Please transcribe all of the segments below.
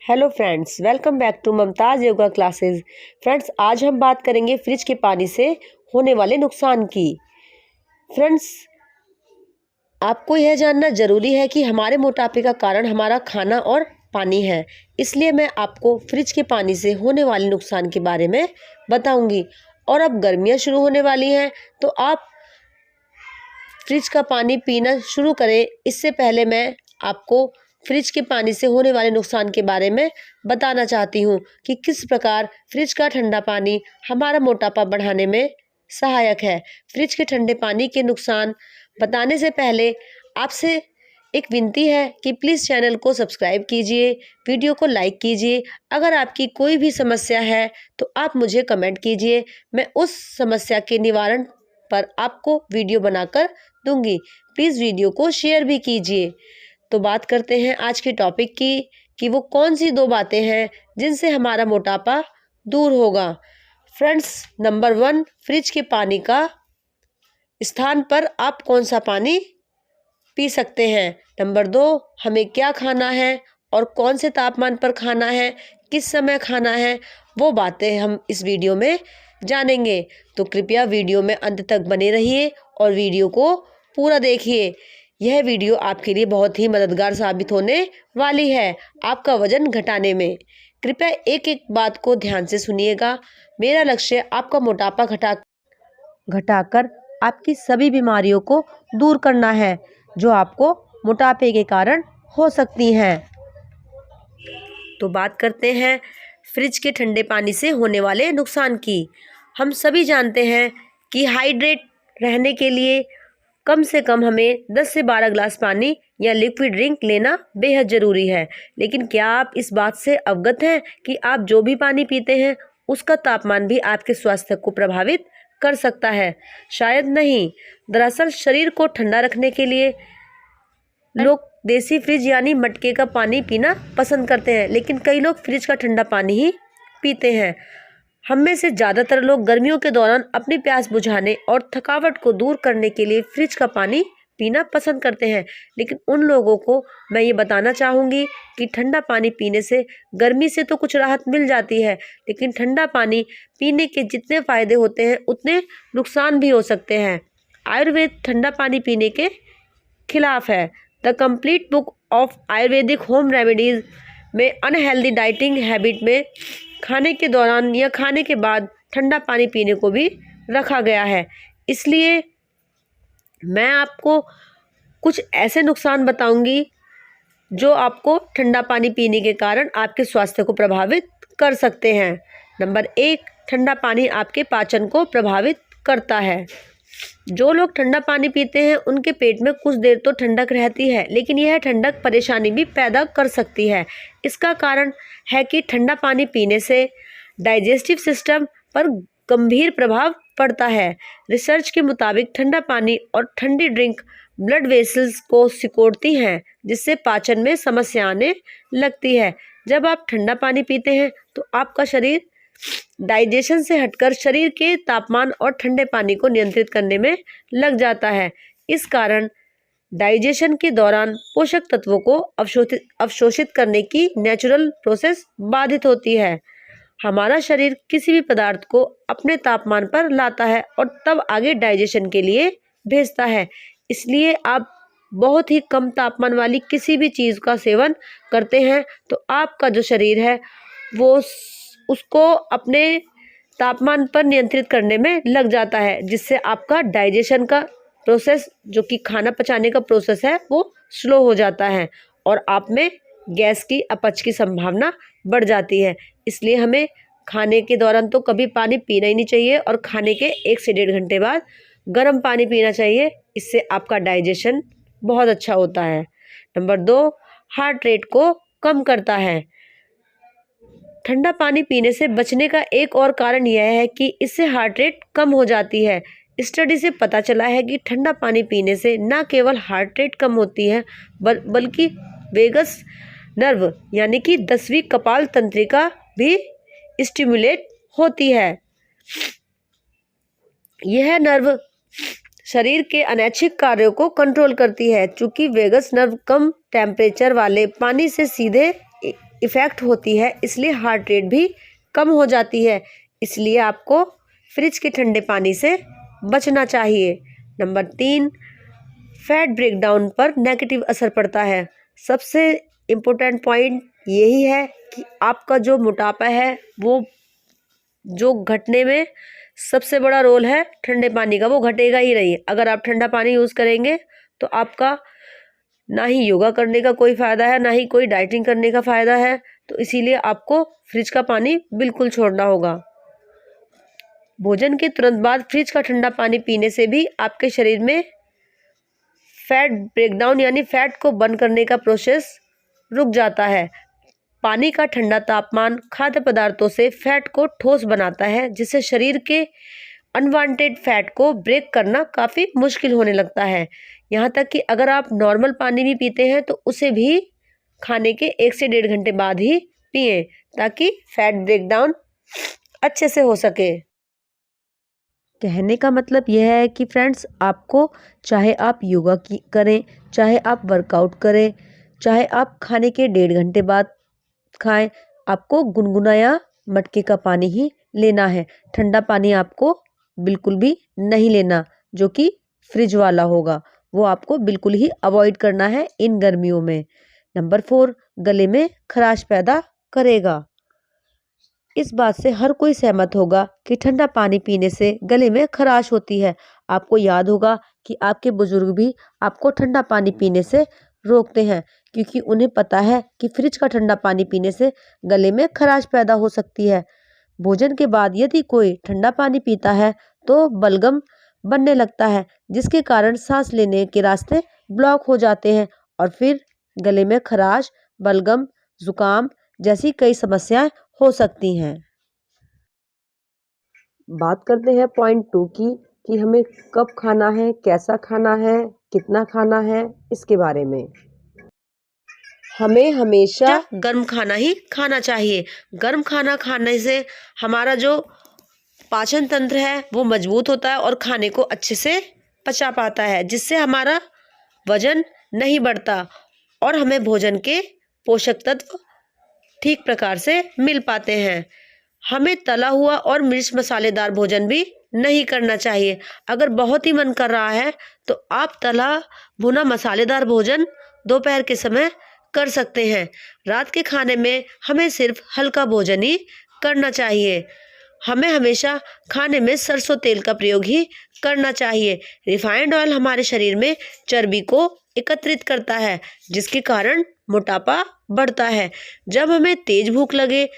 Hello friends, welcome back to Mumtaz yoga classes. Friends, आज हम बात करेंगे फ्रिज के पानी से होने वाले नुकसान की। फ्रेंड्स, आपको यह जानना ज़रूरी है कि हमारे मोटापे का कारण हमारा खाना और पानी है। इसलिए मैं आपको फ्रिज के पानी से होने वाले नुकसान के बारे में बताऊंगी। और अब गर्मियाँ शुरू होने वाली हैं, तो आप फ्रिज का पानी पीना शुरू करें। इससे पहले मैं आपको फ्रिज के पानी से होने वाले नुकसान के बारे में बताना चाहती हूँ कि किस प्रकार फ्रिज का ठंडा पानी हमारा मोटापा बढ़ाने में सहायक है। फ्रिज के ठंडे पानी के नुकसान बताने से पहले आपसे एक विनती है कि प्लीज़ चैनल को सब्सक्राइब कीजिए, वीडियो को लाइक कीजिए। अगर आपकी कोई भी समस्या है तो आप मुझे कमेंट कीजिए, मैं उस समस्या के निवारण पर आपको वीडियो बनाकर दूंगी। प्लीज़ वीडियो को शेयर भी कीजिए। तो बात करते हैं आज के टॉपिक की कि वो कौन सी 2 बातें हैं जिनसे हमारा मोटापा दूर होगा। फ्रेंड्स, नंबर 1, फ्रिज के पानी का स्थान पर आप कौन सा पानी पी सकते हैं। नंबर 2, हमें क्या खाना है और कौन से तापमान पर खाना है, किस समय खाना है, वो बातें हम इस वीडियो में जानेंगे। तो कृपया वीडियो में अंत तक बने रहिए और वीडियो को पूरा देखिए। यह वीडियो आपके लिए बहुत ही मददगार साबित होने वाली है आपका वजन घटाने में। कृपया एक एक बात को ध्यान से सुनिएगा। मेरा लक्ष्य आपका मोटापा घटाकर आपकी सभी बीमारियों को दूर करना है जो आपको मोटापे के कारण हो सकती हैं। तो बात करते हैं फ्रिज के ठंडे पानी से होने वाले नुकसान की। हम सभी जानते हैं कि हाइड्रेट रहने के लिए कम से कम हमें 10 से 12 ग्लास पानी या लिक्विड ड्रिंक लेना बेहद ज़रूरी है। लेकिन क्या आप इस बात से अवगत हैं कि आप जो भी पानी पीते हैं उसका तापमान भी आपके स्वास्थ्य को प्रभावित कर सकता है? शायद नहीं। दरअसल शरीर को ठंडा रखने के लिए लोग देसी फ्रिज यानी मटके का पानी पीना पसंद करते हैं, लेकिन कई लोग फ्रिज का ठंडा पानी ही पीते हैं। हम में से ज़्यादातर लोग गर्मियों के दौरान अपनी प्यास बुझाने और थकावट को दूर करने के लिए फ्रिज का पानी पीना पसंद करते हैं। लेकिन उन लोगों को मैं ये बताना चाहूँगी कि ठंडा पानी पीने से गर्मी से तो कुछ राहत मिल जाती है, लेकिन ठंडा पानी पीने के जितने फ़ायदे होते हैं उतने नुकसान भी हो सकते हैं। आयुर्वेद ठंडा पानी पीने के खिलाफ है। The complete book of Ayurvedic home remedies में अनहेल्दी डाइटिंग हैबिट में खाने के दौरान या खाने के बाद ठंडा पानी पीने को भी रखा गया है। इसलिए मैं आपको कुछ ऐसे नुकसान बताऊंगी जो आपको ठंडा पानी पीने के कारण आपके स्वास्थ्य को प्रभावित कर सकते हैं। नंबर 1, ठंडा पानी आपके पाचन को प्रभावित करता है। जो लोग ठंडा पानी पीते हैं उनके पेट में कुछ देर तो ठंडक रहती है, लेकिन यह ठंडक परेशानी भी पैदा कर सकती है। इसका कारण है कि ठंडा पानी पीने से डाइजेस्टिव सिस्टम पर गंभीर प्रभाव पड़ता है। रिसर्च के मुताबिक ठंडा पानी और ठंडी ड्रिंक ब्लड वेसल्स को सिकोड़ती हैं, जिससे पाचन में समस्या आने लगती है। जब आप ठंडा पानी पीते हैं तो आपका शरीर डाइजेशन से हटकर शरीर के तापमान और ठंडे पानी को नियंत्रित करने में लग जाता है। इस कारण डाइजेशन के दौरान पोषक तत्वों को अवशोषित करने की नेचुरल प्रोसेस बाधित होती है। हमारा शरीर किसी भी पदार्थ को अपने तापमान पर लाता है और तब आगे डाइजेशन के लिए भेजता है। इसलिए आप बहुत ही कम तापमान वाली किसी भी चीज़ का सेवन करते हैं तो आपका जो शरीर है वो उसको अपने तापमान पर नियंत्रित करने में लग जाता है, जिससे आपका डाइजेशन का प्रोसेस, जो कि खाना पचाने का प्रोसेस है, वो स्लो हो जाता है और आप में गैस की अपच की संभावना बढ़ जाती है। इसलिए हमें खाने के दौरान तो कभी पानी पीना ही नहीं चाहिए और खाने के 1 से 1.5 घंटे बाद गर्म पानी पीना चाहिए। इससे आपका डाइजेशन बहुत अच्छा होता है। नंबर 2, हार्ट रेट को कम करता है। ठंडा पानी पीने से बचने का एक और कारण यह है कि इससे हार्ट रेट कम हो जाती है। स्टडी से पता चला है कि ठंडा पानी पीने से न केवल हार्ट रेट कम होती है बल्कि वेगस नर्व यानी कि 10वीं कपाल तंत्रिका भी स्टिमुलेट होती है। यह नर्व शरीर के अनैच्छिक कार्यों को कंट्रोल करती है। चूँकि वेगस नर्व कम टेम्परेचर वाले पानी से सीधे इफ़ेक्ट होती है, इसलिए हार्ट रेट भी कम हो जाती है। इसलिए आपको फ्रिज के ठंडे पानी से बचना चाहिए। नंबर 3, फैट ब्रेकडाउन पर नेगेटिव असर पड़ता है। सबसे इम्पोर्टेंट पॉइंट यही है कि आपका जो मोटापा है वो जो घटने में सबसे बड़ा रोल है ठंडे पानी का, वो घटेगा ही नहीं। अगर आप ठंडा पानी यूज़ करेंगे तो आपका ना ही योगा करने का कोई फ़ायदा है, ना ही कोई डाइटिंग करने का फ़ायदा है। तो इसीलिए आपको फ्रिज का पानी बिल्कुल छोड़ना होगा। भोजन के तुरंत बाद फ्रिज का ठंडा पानी पीने से भी आपके शरीर में फैट ब्रेकडाउन यानी फैट को बर्न करने का प्रोसेस रुक जाता है। पानी का ठंडा तापमान खाद्य पदार्थों से फैट को ठोस बनाता है, जिससे शरीर के अनवांटेड फैट को ब्रेक करना काफ़ी मुश्किल होने लगता है। यहाँ तक कि अगर आप नॉर्मल पानी भी पीते हैं तो उसे भी खाने के 1 से 1.5 घंटे बाद ही पिएं, ताकि फैट ब्रेकडाउन अच्छे से हो सके। कहने का मतलब यह है कि फ्रेंड्स, आपको चाहे आप योगा करें, चाहे आप वर्कआउट करें, चाहे आप खाने के 1.5 घंटे बाद खाएं, आपको गुनगुनाया मटके का पानी ही लेना है। ठंडा पानी आपको बिल्कुल भी नहीं लेना, जो कि फ्रिज वाला होगा, वो आपको बिल्कुल ही अवॉइड करना है इन गर्मियों में। नंबर 4, गले में खराश पैदा करेगा। इस बात से हर कोई सहमत होगा कि ठंडा पानी पीने से गले में खराश होती है। आपको याद होगा कि आपके बुजुर्ग भी आपको ठंडा पानी पीने से रोकते हैं, क्योंकि उन्हें पता है कि फ्रिज का ठंडा पानी पीने से गले में खराश पैदा हो सकती है। भोजन के बाद यदि कोई ठंडा पानी पीता है तो बलगम बनने लगता है, जिसके कारण सांस लेने के रास्ते ब्लॉक हो जाते हैं और फिर गले में खराश, बलगम, जुकाम जैसी कई समस्याएं हो सकती हैं। बात करते हैं पॉइंट 2 की, कि हमें कब खाना है, कैसा खाना है, कितना खाना है। इसके बारे में हमें हमेशा गर्म खाना ही खाना चाहिए। गर्म खाना खाने से हमारा जो पाचन तंत्र है वो मजबूत होता है और खाने को अच्छे से पचा पाता है, जिससे हमारा वजन नहीं बढ़ता और हमें भोजन के पोषक तत्व ठीक प्रकार से मिल पाते हैं। हमें तला हुआ और मिर्च मसालेदार भोजन भी नहीं करना चाहिए। अगर बहुत ही मन कर रहा है तो आप तला भुना मसालेदार भोजन दोपहर के समय कर सकते हैं। रात के खाने में हमें सिर्फ हल्का भोजन ही करना चाहिए। हमें हमेशा खाने में सरसों तेल का प्रयोग ही करना चाहिए। रिफाइंड ऑयल हमारे शरीर में चर्बी को एकत्रित करता है, जिसके कारण मोटापा बढ़ता है। जब हमें तेज भूख लगे,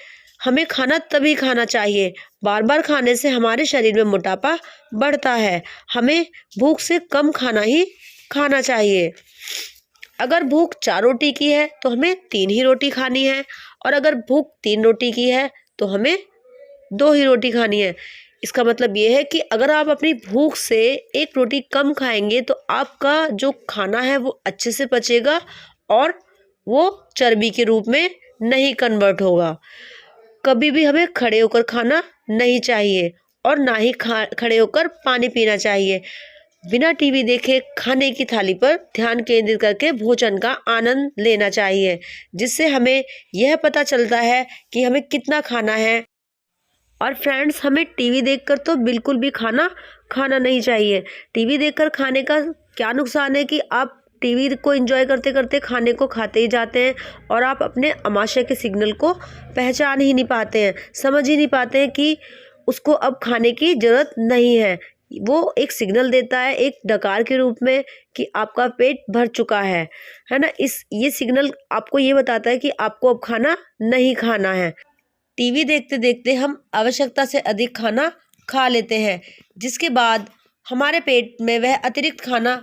हमें खाना तभी खाना चाहिए। बार बार खाने से हमारे शरीर में मोटापा बढ़ता है। हमें भूख से कम खाना ही खाना चाहिए। अगर भूख 4 रोटी की है तो हमें 3 ही रोटी खानी है, और अगर भूख 3 रोटी की है तो हमें 2 ही रोटी खानी है। इसका मतलब ये है कि अगर आप अपनी भूख से 1 रोटी कम खाएंगे तो आपका जो खाना है वो अच्छे से पचेगा और वो चर्बी के रूप में नहीं कन्वर्ट होगा। कभी भी हमें खड़े होकर खाना नहीं चाहिए और ना ही खड़े होकर पानी पीना चाहिए। बिना टीवी देखे खाने की थाली पर ध्यान केंद्रित करके भोजन का आनंद लेना चाहिए, जिससे हमें यह पता चलता है कि हमें कितना खाना है। और फ्रेंड्स, हमें टीवी देखकर तो बिल्कुल भी खाना खाना नहीं चाहिए। टीवी देखकर खाने का क्या नुकसान है कि आप टीवी को एंजॉय करते करते खाने को खाते ही जाते हैं और आप अपने आमाशय के सिग्नल को पहचान ही नहीं पाते हैं, समझ ही नहीं पाते हैं कि उसको अब खाने की ज़रूरत नहीं है। वो एक सिग्नल देता है एक डकार के रूप में कि आपका पेट भर चुका है ना। ये सिग्नल आपको ये बताता है कि आपको अब खाना नहीं खाना है। टीवी देखते देखते हम आवश्यकता से अधिक खाना खा लेते हैं, जिसके बाद हमारे पेट में वह अतिरिक्त खाना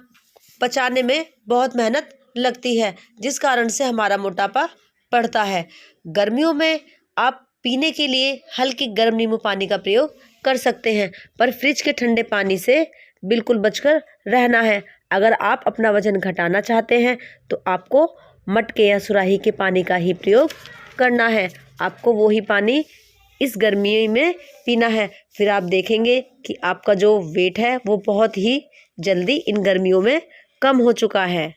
पचाने में बहुत मेहनत लगती है, जिस कारण से हमारा मोटापा बढ़ता है। गर्मियों में आप पीने के लिए हल्की गर्म नींबू पानी का प्रयोग कर सकते हैं, पर फ्रिज के ठंडे पानी से बिल्कुल बचकर रहना है। अगर आप अपना वजन घटाना चाहते हैं तो आपको मटके या सुराही के पानी का ही प्रयोग करना है। आपको वो ही पानी इस गर्मी में पीना है। फिर आप देखेंगे कि आपका जो वेट है वो बहुत ही जल्दी इन गर्मियों में कम हो चुका है।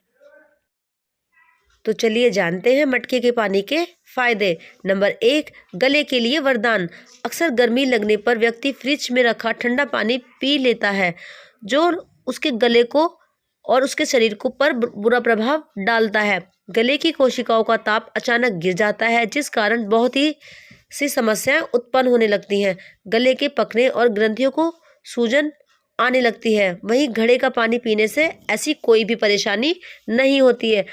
तो चलिए जानते हैं मटके के पानी के फायदे। नंबर 1, गले के लिए वरदान। अक्सर गर्मी लगने पर व्यक्ति फ्रिज में रखा ठंडा पानी पी लेता है, जो उसके गले को और उसके शरीर को पर बुरा प्रभाव डालता है। गले की कोशिकाओं का ताप अचानक गिर जाता है, जिस कारण बहुत ही सी समस्याएं उत्पन्न होने लगती हैं। गले के पकने और ग्रंथियों को सूजन आने लगती है। वहीं घड़े का पानी पीने से ऐसी कोई भी परेशानी नहीं होती है।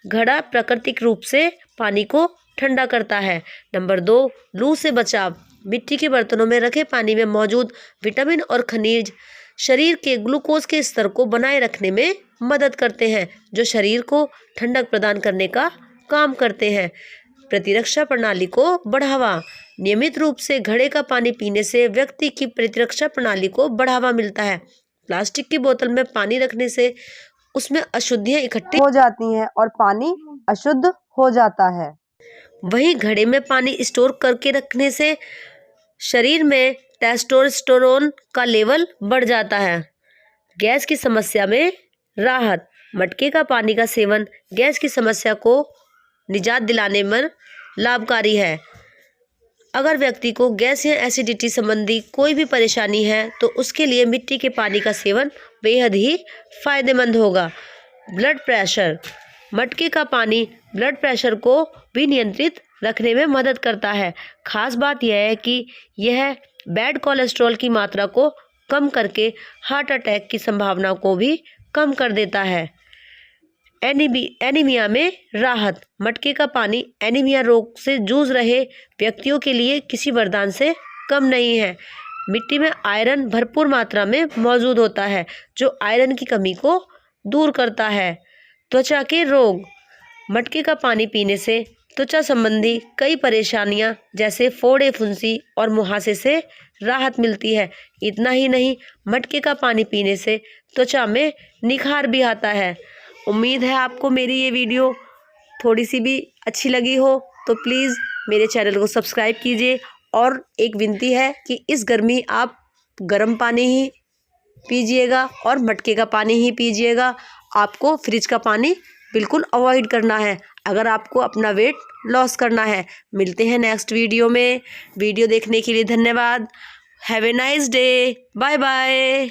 घड़ा प्राकृतिक रूप से पानी को ठंडा करता है। नंबर 2, लू से बचाव। मिट्टी के बर्तनों में रखे पानी में मौजूद विटामिन और खनिज शरीर के ग्लूकोज के स्तर को बनाए रखने में मदद करते हैं, जो शरीर को ठंडक प्रदान करने का काम करते हैं। प्रतिरक्षा प्रणाली को बढ़ावा। नियमित रूप से घड़े का पानी पीने से व्यक्ति की प्रतिरक्षा प्रणाली को बढ़ावा मिलता है। प्लास्टिक की बोतल में पानी रखने से उसमें अशुद्धियां इकट्ठी हो जाती हैं और पानी अशुद्ध हो जाता है। वहीं घड़े में पानी स्टोर करके रखने से शरीर में टेस्टोस्टेरोन का लेवल बढ़ जाता है। गैस की समस्या में राहत। मटके का पानी का सेवन गैस की समस्या को निजात दिलाने में लाभकारी है। अगर व्यक्ति को गैस या एसिडिटी संबंधी कोई भी परेशानी है तो उसके लिए मिट्टी के पानी का सेवन बेहद ही फायदेमंद होगा। Blood pressure. मटके का पानी ब्लड प्रेशर को भी नियंत्रित रखने में मदद करता है। खास बात यह है कि यह बैड कोलेस्ट्रॉल की मात्रा को कम करके हार्ट अटैक की संभावना को भी कम कर देता है। एनीमिया में राहत। मटके का पानी एनीमिया रोग से जूझ रहे व्यक्तियों के लिए किसी वरदान से कम नहीं है। मिट्टी में आयरन भरपूर मात्रा में मौजूद होता है, जो आयरन की कमी को दूर करता है। त्वचा के रोग। मटके का पानी पीने से त्वचा संबंधी कई परेशानियां जैसे फोड़े, फुंसी और मुहासे से राहत मिलती है। इतना ही नहीं, मटके का पानी पीने से त्वचा में निखार भी आता है। उम्मीद है आपको मेरी ये वीडियो थोड़ी सी भी अच्छी लगी हो, तो प्लीज़ मेरे चैनल को सब्सक्राइब कीजिए। और एक विनती है कि इस गर्मी आप गर्म पानी ही पीजिएगा और मटके का पानी ही पीजिएगा। आपको फ्रिज का पानी बिल्कुल अवॉइड करना है अगर आपको अपना वेट लॉस करना है। मिलते हैं नेक्स्ट वीडियो में। वीडियो देखने के लिए धन्यवाद। Have a nice day. Bye bye.